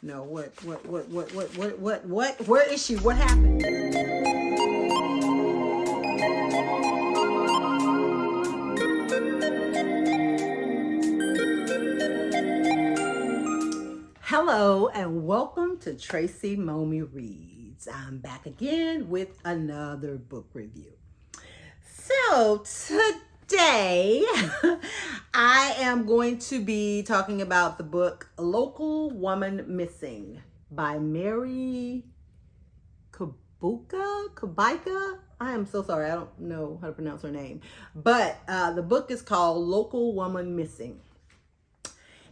No, where is she? What happened? Hello and welcome to Tracy Momey Reads. I'm back again with another book review. So today I am going to be talking about the book Local Woman Missing by Mary Kubica. I am so sorry. I don't know how to pronounce her name. But the book is called Local Woman Missing.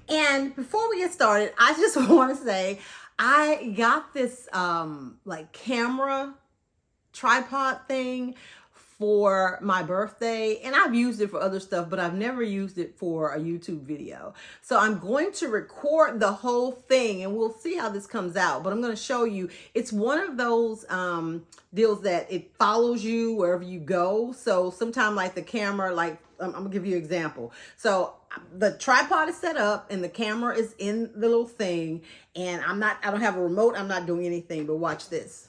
And before we get started, I just want to say I got this like camera tripod thing for my birthday, and I've used it for other stuff, but I've never used it for a YouTube video. So I'm going to record the whole thing and we'll see how this comes out, but I'm going to show you. It's one of those deals that it follows you wherever you go. So sometimes like the camera, like I'm gonna give you an example. So the tripod is set up and the camera is in the little thing, and I don't have a remote. I'm not doing anything, but watch this.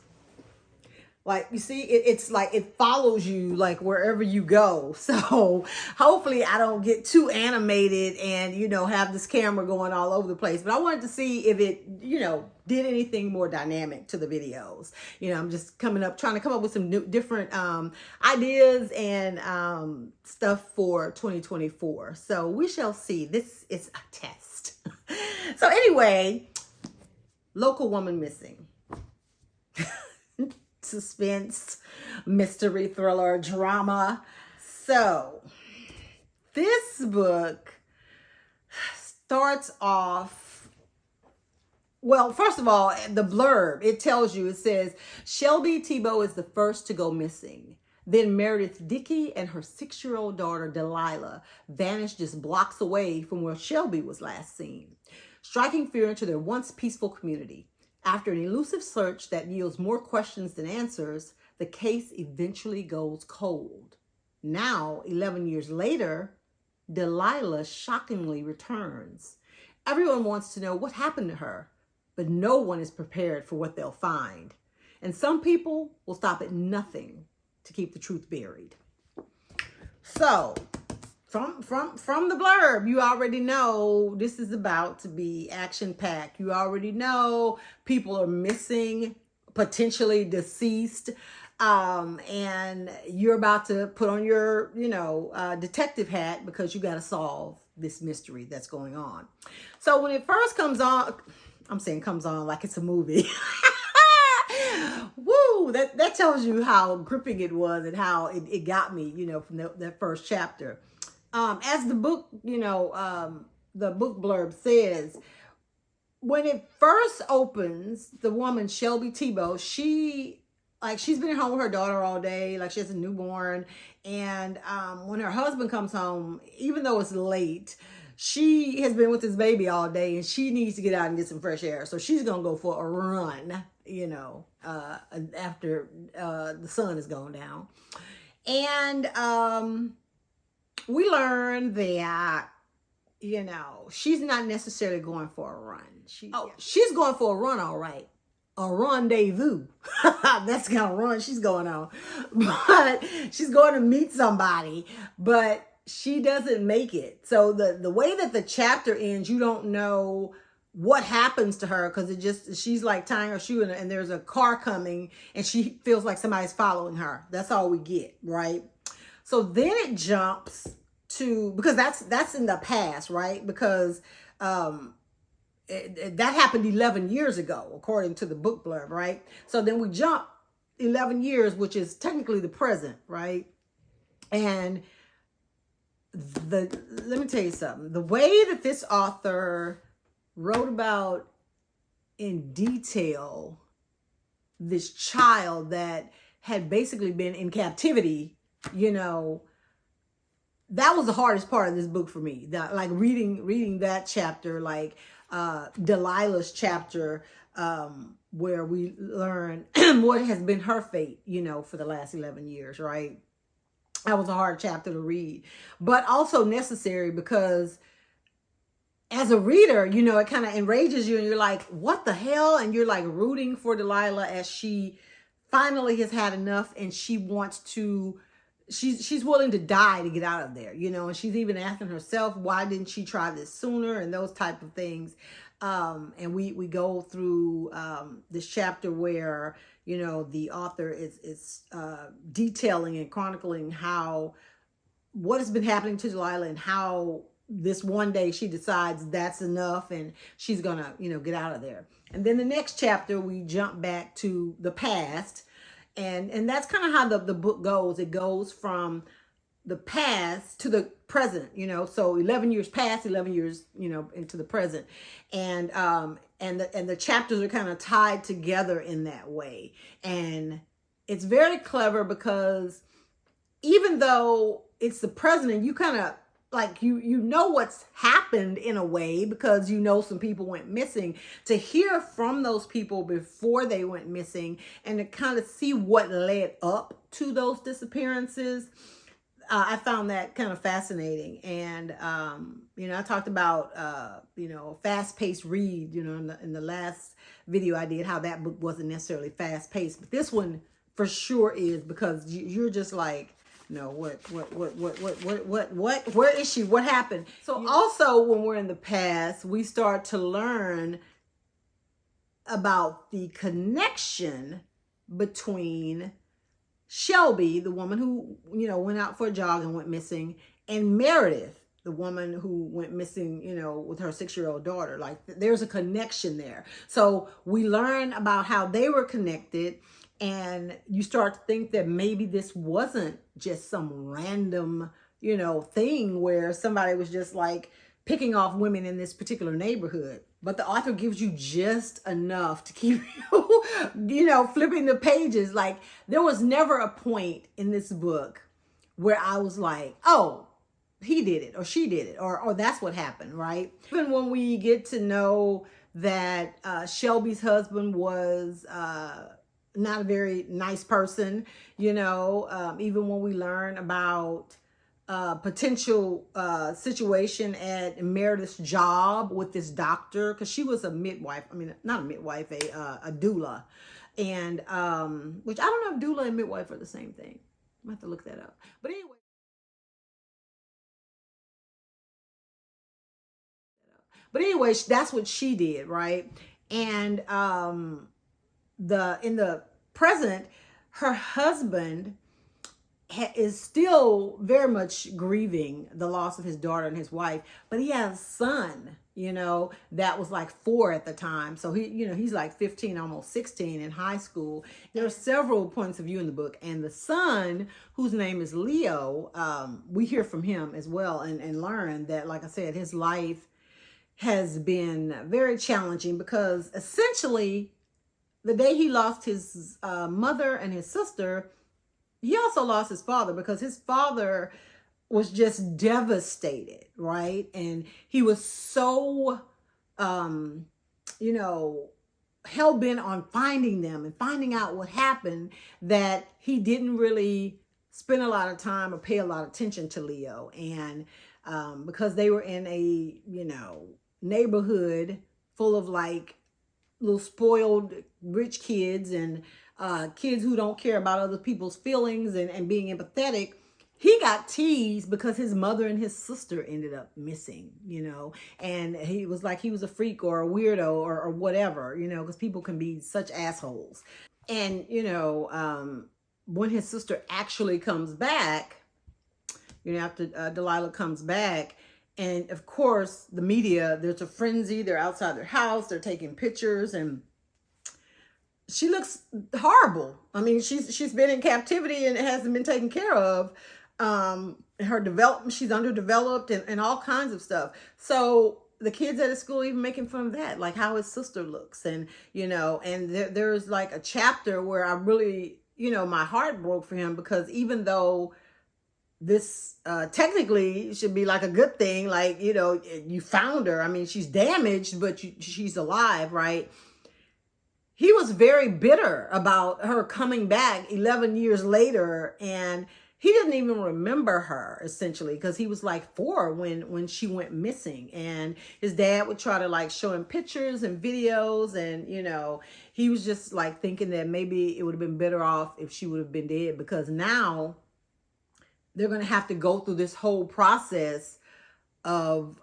Like, you see, it's like it follows you like wherever you go. So hopefully I don't get too animated and, have this camera going all over the place. But I wanted to see if it, did anything more dynamic to the videos. I'm just trying to come up with some new, different ideas and stuff for 2024. So we shall see. This is a test. So anyway, Local Woman Missing. Suspense, mystery, thriller, drama. So this book starts off, well, first of all, the blurb, it tells you, it says, Shelby Thibault is the first to go missing. Then Meredith Dickey and her 6-year-old daughter, Delilah, vanished just blocks away from where Shelby was last seen, striking fear into their once peaceful community. After an elusive search that yields more questions than answers, the case eventually goes cold. Now, 11 years later, Delilah shockingly returns. Everyone wants to know what happened to her, but no one is prepared for what they'll find. And some people will stop at nothing to keep the truth buried. So, from the blurb, you already know this is about to be action-packed. You already know people are missing, potentially deceased, and you're about to put on your, detective hat because you got to solve this mystery that's going on. So when it first comes on, I'm saying comes on like it's a movie. Woo! That tells you how gripping it was and how it got me, from that first chapter. As the book, the book blurb says, when it first opens, the woman, Shelby Thibault, she's been at home with her daughter all day, like she has a newborn. And when her husband comes home, even though it's late, she has been with this baby all day and she needs to get out and get some fresh air. So she's going to go for a run, after the sun is going down. And we learned that, she's not necessarily going for a run. She's going for a run, all right. A rendezvous. That's the kind of run she's going on. But she's going to meet somebody, but she doesn't make it. So the way that the chapter ends, you don't know what happens to her because she's like tying her shoe and there's a car coming and she feels like somebody's following her. That's all we get, right? So then it jumps to, because that's in the past, right? Because that happened 11 years ago, according to the book blurb, right? So then we jump 11 years, which is technically the present, right? And let me tell you something. The way that this author wrote about in detail this child that had basically been in captivity, that was the hardest part of this book for me. That, like reading that chapter, like Delilah's chapter, where we learn what has been her fate, for the last 11 years, right? That was a hard chapter to read, but also necessary because as a reader, you know, it kind of enrages you and you're like, what the hell? And you're like rooting for Delilah as she finally has had enough and she wants to, she's willing to die to get out of there, you know, and she's even asking herself, why didn't she try this sooner, and those type of things. And we go through this chapter where, you know, the author is detailing and chronicling how, what has been happening to Delilah and how this one day she decides that's enough and she's gonna, you know, get out of there. And then the next chapter, we jump back to the past. And that's kind of how the book goes. It goes from the past to the present, you know, so 11 years past, 11 years, you know, into the present. And the chapters are kind of tied together in that way. And it's very clever because even though it's the present and you kind of like, you know what's happened in a way because you know some people went missing, to hear from those people before they went missing and to kind of see what led up to those disappearances. I found that kind of fascinating. And, you know, I talked about, you know, fast-paced read, you know, in the last video I did, how that book wasn't necessarily fast-paced, but this one for sure is, because you're just like, no, what, where is she? What happened? So also when we're in the past, we start to learn about the connection between Shelby, the woman who, you know, went out for a jog and went missing, and Meredith, the woman who went missing, you know, with her 6-year-old daughter. Like, there's a connection there. So we learn about how they were connected. And you start to think that maybe this wasn't just some random, you know, thing where somebody was just like picking off women in this particular neighborhood. But the author gives you just enough to keep you, you know, flipping the pages. Like, there was never a point in this book where I was like, oh, he did it or she did it or that's what happened, right? Even when we get to know that Shelby's husband was not a very nice person, you know, even when we learn about potential situation at Meredith's job with this doctor, because she was a midwife. I mean, not a midwife, a doula. And which I don't know if doula and midwife are the same thing. I have to look that up. But anyway. But anyway, that's what she did, right? And in the present, her husband is still very much grieving the loss of his daughter and his wife, but he has a son, you know, that was like 4 at the time. So he, you know, he's like 15, almost 16 in high school. There are several points of view in the book, and the son, whose name is Leo, we hear from him as well and learn that, like I said, his life has been very challenging because essentially the day he lost his mother and his sister, he also lost his father, because his father was just devastated, right? And he was so, you know, hell-bent on finding them and finding out what happened, that he didn't really spend a lot of time or pay a lot of attention to Leo. And because they were in a, you know, neighborhood full of like little spoiled rich kids and kids who don't care about other people's feelings and being empathetic, he got teased because his mother and his sister ended up missing, you know, and he was like, he was a freak or a weirdo or whatever, you know, because people can be such assholes. And, you know, when his sister actually comes back, you know, after Delilah comes back, and of course the media, there's a frenzy, they're outside their house, they're taking pictures, and she looks horrible. I mean, she's been in captivity and it hasn't been taken care of. Her development, she's underdeveloped and all kinds of stuff. So the kids at his school even making fun of that, like how his sister looks. And, you know, and there's like a chapter where I really, you know, my heart broke for him, because even though this technically should be like a good thing, like, you know, you found her, I mean, she's damaged, but she's alive, right? He was very bitter about her coming back 11 years later, and he didn't even remember her, essentially, because he was like 4 when she went missing. And his dad would try to like show him pictures and videos, and he was just like thinking that maybe it would have been better off if she would have been dead, because now they're going to have to go through this whole process of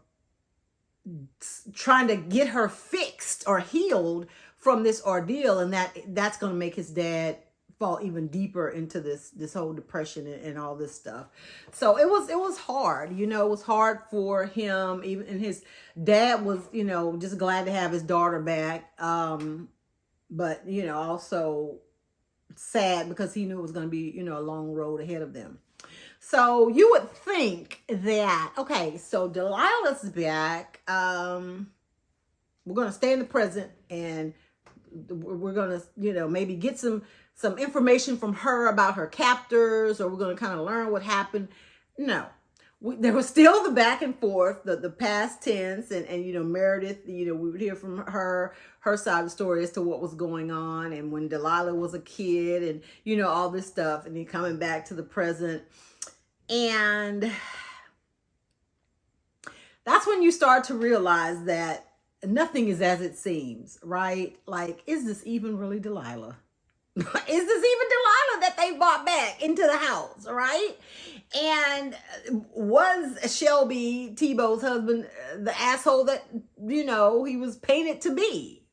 trying to get her fixed or healed from this ordeal, and that's going to make his dad fall even deeper into this whole depression and all this stuff. So it was hard, it was hard for him. Even, and his dad was, just glad to have his daughter back. But, also sad because he knew it was going to be, a long road ahead of them. So you would think that, okay, so Delilah's back. We're going to stay in the present, and we're going to, maybe get some information from her about her captors, or we're going to kind of learn what happened. No, there was still the back and forth, the past tense, and Meredith, we would hear from her side of the story as to what was going on, and when Delilah was a kid, and all this stuff, and then coming back to the present. And that's when you start to realize that nothing is as it seems, right? Like, is this even really Delilah? Is this even Delilah that they brought back into the house, right? And was Shelby, Tebow's husband, the asshole that, he was painted to be?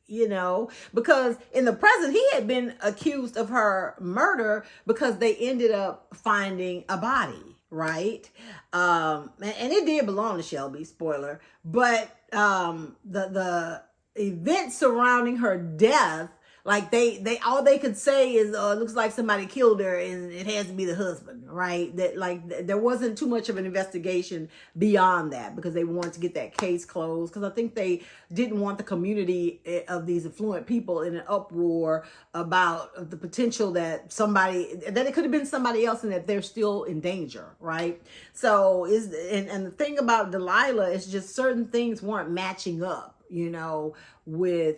Because in the present, he had been accused of her murder because they ended up finding a body, right? And it did belong to Shelby, spoiler. But the events surrounding her death, like they all they could say is, it looks like somebody killed her and it has to be the husband, right? That like there wasn't too much of an investigation beyond that, because they wanted to get that case closed, because I think they didn't want the community of these affluent people in an uproar about the potential that it could have been somebody else and that they're still in danger, right? So and the thing about Delilah is just certain things weren't matching up, with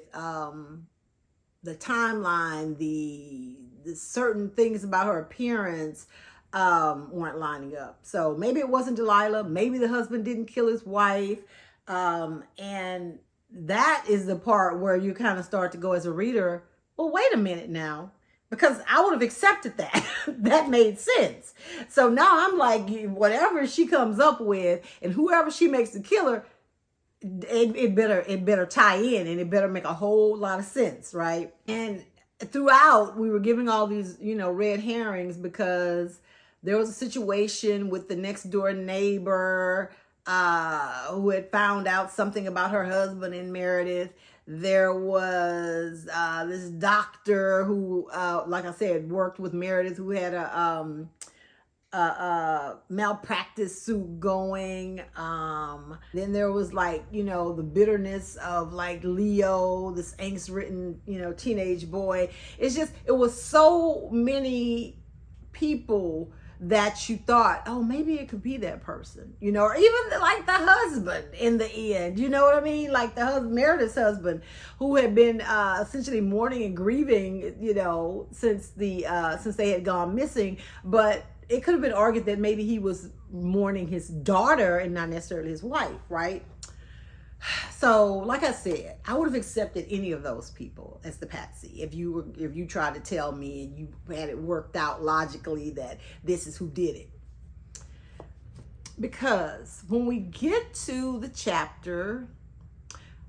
the timeline, the certain things about her appearance weren't lining up. So maybe it wasn't Delilah. Maybe the husband didn't kill his wife. And that is the part where you kind of start to go as a reader, well, wait a minute now, because I would have accepted that. That made sense. So now I'm like, whatever she comes up with and whoever she makes the killer, it better tie in, and it better make a whole lot of sense, right? And throughout, we were giving all these, red herrings, because there was a situation with the next door neighbor who had found out something about her husband and Meredith. There was this doctor who, like I said, worked with Meredith, who had a malpractice suit going. Then there was like, the bitterness of like Leo, this angst-ridden, teenage boy. It was so many people that you thought, oh, maybe it could be that person, or even like the husband in the end, you know what I mean? Like the husband, Meredith's husband, who had been essentially mourning and grieving, since they had gone missing. But it could have been argued that maybe he was mourning his daughter and not necessarily his wife, right? So, like I said, I would have accepted any of those people as the patsy if you tried to tell me and you had it worked out logically that this is who did it. Because when we get to the chapter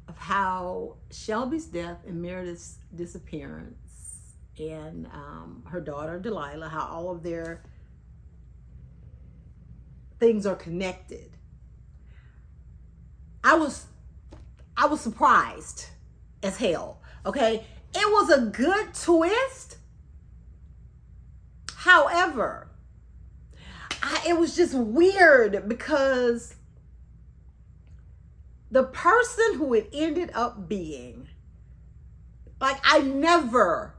of how Shelby's death and Meredith's disappearance and her daughter Delilah, how all of their things are connected, I was surprised as hell. Okay, it was a good twist. However, it was just weird, because the person who it ended up being, like, I never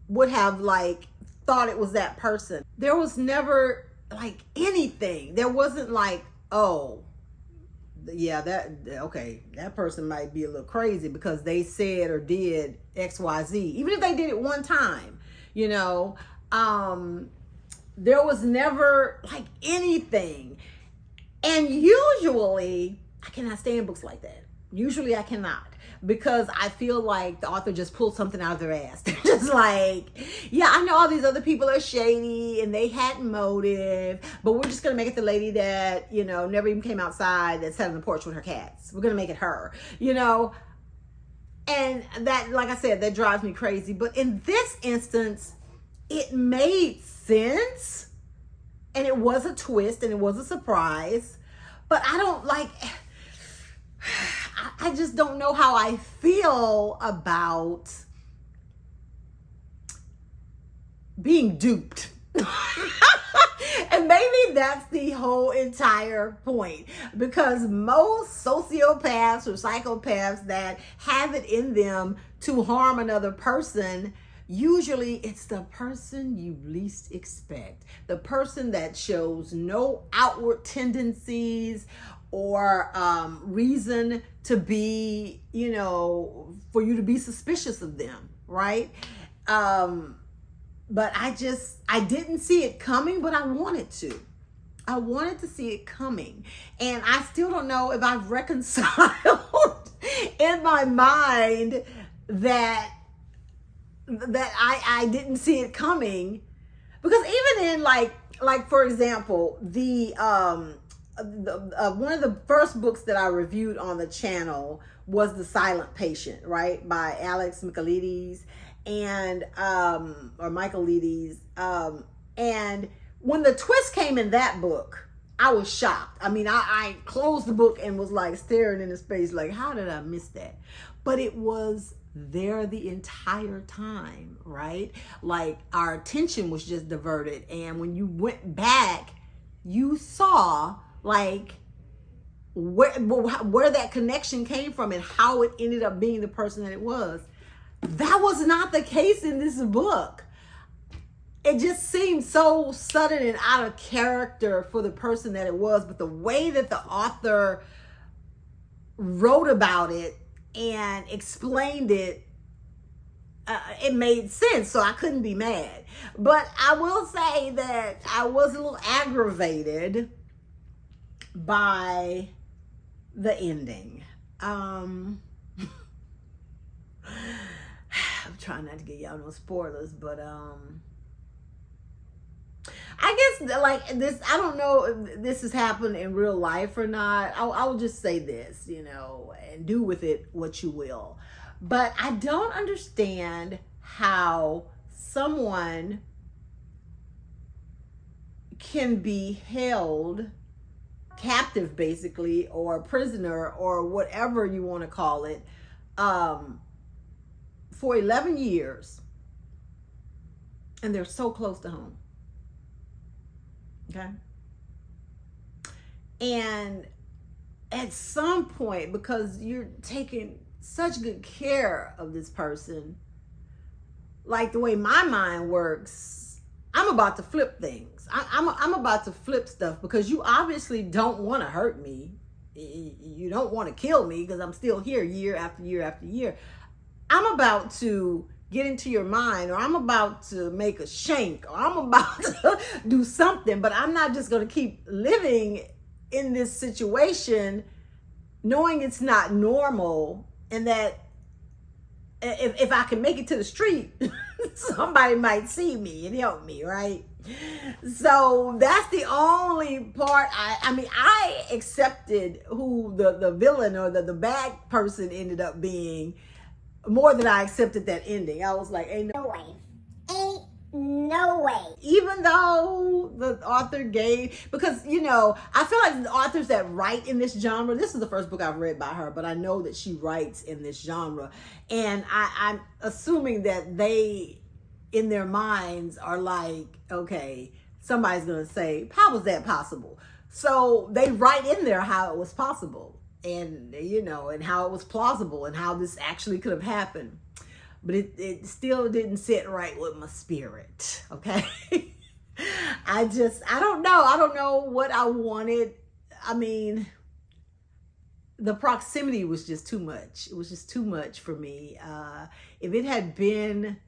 would have like thought it was that person. There was never like anything. There wasn't like, oh, yeah, that person might be a little crazy because they said or did XYZ, even if they did it one time, There was never like anything. And usually, I cannot stand books like that. Usually I cannot, because I feel like the author just pulled something out of their ass. They're just like, yeah, I know all these other people are shady and they had motive, but we're just going to make it the lady that, you know, never even came outside, that sat on the porch with her cats. We're going to make it her, you know? And that, like I said, that drives me crazy. But in this instance, it made sense, and it was a twist, and it was a surprise. But I don't like, I just don't know how I feel about being duped. And maybe that's the whole entire point, because most sociopaths or psychopaths that have it in them to harm another person, usually it's the person you least expect, the person that shows no outward tendencies or reason to be, you know, for you to be suspicious of them, right? But I didn't see it coming, but I wanted to. I wanted to see it coming. And I still don't know if I've reconciled in my mind that I didn't see it coming. Because even in like for example, the one of the first books that I reviewed on the channel was The Silent Patient, right? By Alex Michaelides and or Michaelides. And when the twist came in that book, I was shocked. I mean, I closed the book and was like staring into space, like, how did I miss that? But it was there the entire time, right? Like, our attention was just diverted. And when you went back, you saw like where that connection came from and how it ended up being the person that it was. That was not the case in this book. It just seemed so sudden and out of character for the person that it was. But the way that the author wrote about it and explained it, it made sense. So I couldn't be mad. But I will say that I was a little aggravated by the ending. I'm trying not to get y'all no spoilers, but I guess like this, I don't know if this has happened in real life or not. I will just say this, you know, and do with it what you will. But I don't understand how someone can be held captive, basically, or a prisoner, or whatever you want to call it, for 11 years, and they're so close to home. Okay. And at some point, because you're taking such good care of this person, like the way my mind works, I'm about to flip things. I'm about to flip stuff, because you obviously don't want to hurt me. You don't want to kill me, because I'm still here year after year after year. I'm about to get into your mind, or I'm about to make a shank, or I'm about to do something, but I'm not just going to keep living in this situation knowing it's not normal, and that if I can make it to the street, somebody might see me and help me, right? So that's the only part. I mean, I accepted who the villain or the bad person ended up being more than I accepted that ending. I was like, ain't no way. Ain't no way. Even though the author gave, because, you know, I feel like the authors that write in this genre, this is the first book I've read by her, but I know that she writes in this genre. And I'm assuming that they, in their minds, are like, okay, somebody's going to say, how was that possible? So they write in there how it was possible. And, you know, and how it was plausible and how this actually could have happened. But it still didn't sit right with my spirit, okay? I don't know. I don't know what I wanted. I mean, the proximity was just too much. It was just too much for me. If it had been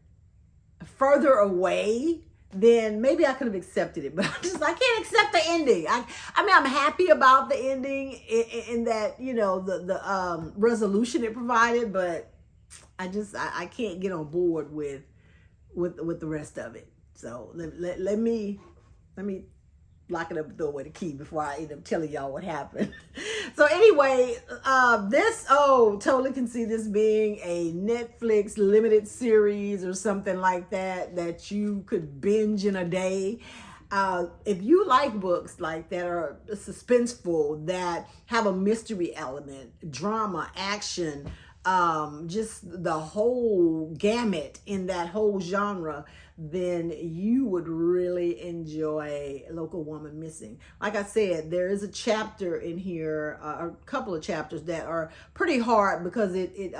further away, then maybe I could have accepted it. But I can't accept the ending. I mean, I'm happy about the ending in that, you know, the resolution it provided, but I can't get on board with the rest of it. So let me lock it up and throw away the key before I end up telling y'all what happened. So anyway, totally can see this being a Netflix limited series or something like that you could binge in a day. If you like books like that are suspenseful, that have a mystery element, drama, action, just the whole gamut in that whole genre, then you would really enjoy Local Woman Missing. Like I said, there is a chapter in here, a couple of chapters that are pretty hard because it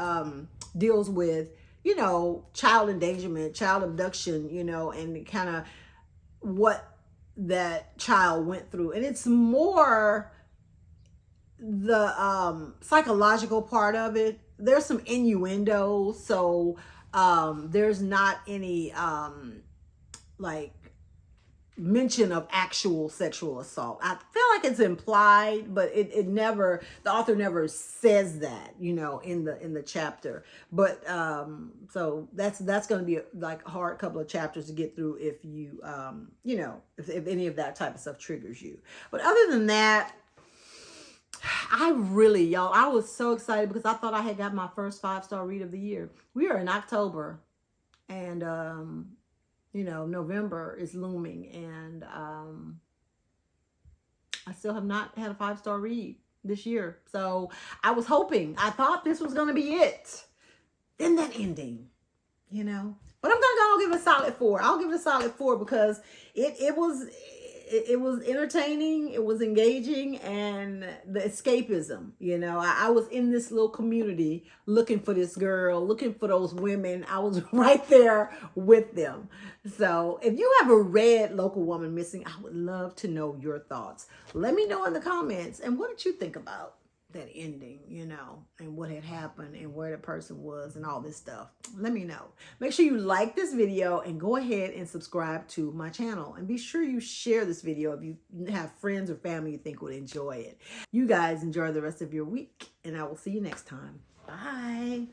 deals with, you know, child endangerment, child abduction, you know, and kind of what that child went through. And it's more the psychological part of it. There's some innuendo, so there's not any like mention of actual sexual assault. I feel like it's implied, but it never, the author never says that, you know, in the chapter. But so that's going to be like a hard couple of chapters to get through if you you know, if any of that type of stuff triggers you. But other than that, y'all, I was so excited because I thought I had got my first 5-star read of the year. We are in October, and you know, November is looming, and I still have not had a 5-star read this year. So I was hoping, I thought this was going to be it. Then that ending, you know. But I'm going to give it a solid 4. I'll give it a solid 4 because it was entertaining, it was engaging, and the escapism, you know. I was in this little community looking for this girl, looking for those women. I was right there with them. So if you ever read Local Woman Missing, I would love to know your thoughts. Let me know in the comments. And what did you think about that ending, you know, and what had happened and where the person was and all this stuff? Let me know. Make sure you like this video and go ahead and subscribe to my channel, and be sure you share this video if you have friends or family you think would enjoy it. You guys enjoy the rest of your week, and I will see you next time. Bye.